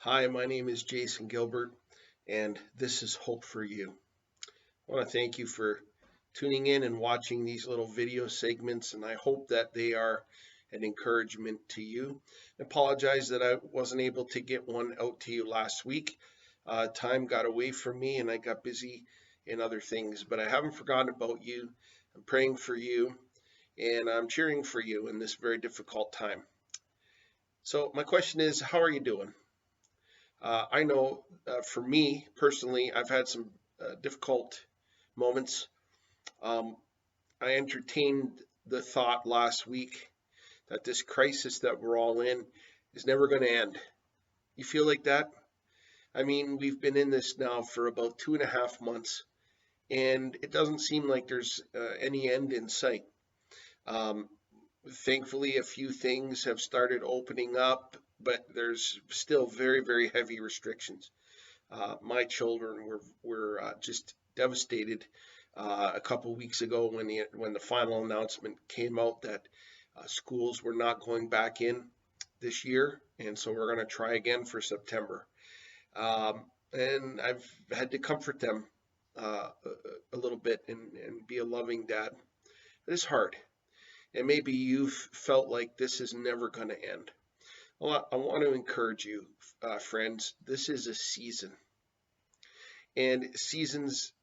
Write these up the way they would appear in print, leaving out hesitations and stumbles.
Hi, my name is Jason Gilbert, and this is Hope for You. I want to thank you for tuning in and watching these little video segments, and I hope that they are an encouragement to you. I apologize that I wasn't able to get one out to you last week. Time got away from me, and I got busy in other things, but I haven't forgotten about you. I'm praying for you, and I'm cheering for you in this very difficult time. So, my question is, how are you doing? I know for me personally, I've had some difficult moments. Um, I entertained the thought last week that this crisis that we're all in is never going to end. You feel like that? I mean, we've been in this now for about 2.5 months, and it doesn't seem like there's any end in sight. Um, Thankfully, a few things have started opening up, but there's still very, very heavy restrictions. My children were just devastated a couple weeks ago when the final announcement came out that schools were not going back in this year, and so we're going to try again for September. And I've had to comfort them a little bit and be a loving dad. It is hard, and maybe you've felt like this is never going to end. Well, I want to encourage you, friends. This is a season. And seasons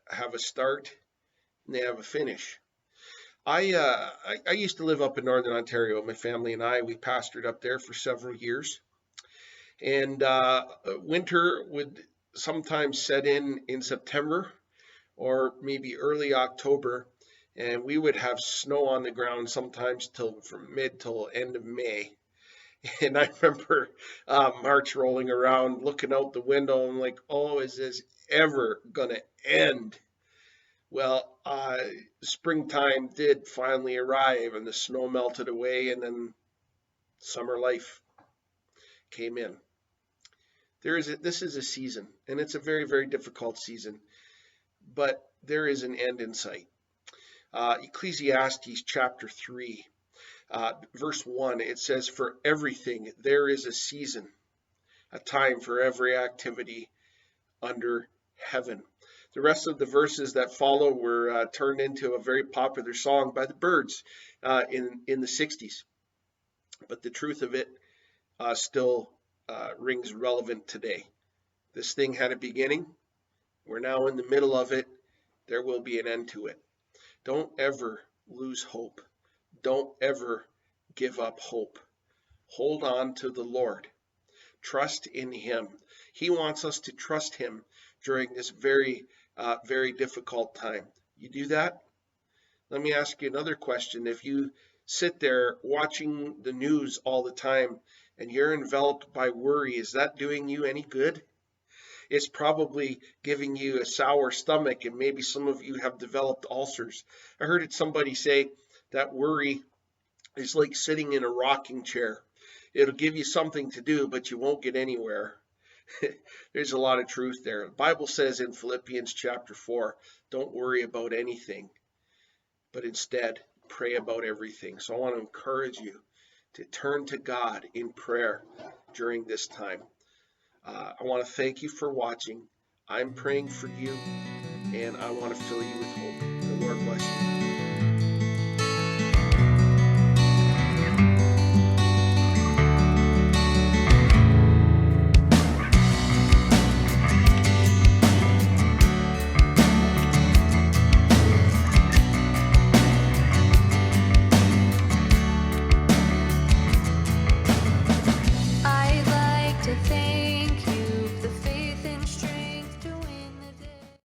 have a start and they have a finish. I used to live up in Northern Ontario. My family and we pastored up there for several years. And winter would sometimes set in September or maybe early October. And we would have snow on the ground sometimes till from mid till end of May. And I remember March rolling around, looking out the window, and like, oh, is this ever gonna end? Well, springtime did finally arrive, and the snow melted away, and then summer life came in. This is a season, and it's a very, very difficult season, but there is an end in sight. Ecclesiastes chapter 3, verse 1, it says, "For everything there is a season, a time for every activity under heaven." The rest of the verses that follow were turned into a very popular song by the Byrds in the 60s. But the truth of it still rings relevant today. This thing had a beginning. We're now in the middle of it. There will be an end to it. Don't ever lose hope. Don't ever give up hope. Hold on to the Lord. Trust in Him. He wants us to trust Him during this very, very difficult time. You do that? Let me ask you another question. If you sit there watching the news all the time and you're enveloped by worry, is that doing you any good? It's probably giving you a sour stomach, and maybe some of you have developed ulcers. I heard somebody say that worry is like sitting in a rocking chair. It'll give you something to do, but you won't get anywhere. There's a lot of truth there. The Bible says in Philippians chapter 4, don't worry about anything, but instead pray about everything. So I want to encourage you to turn to God in prayer during this time. I want to thank you for watching. I'm praying for you, and I want to fill you with hope. The Lord bless you.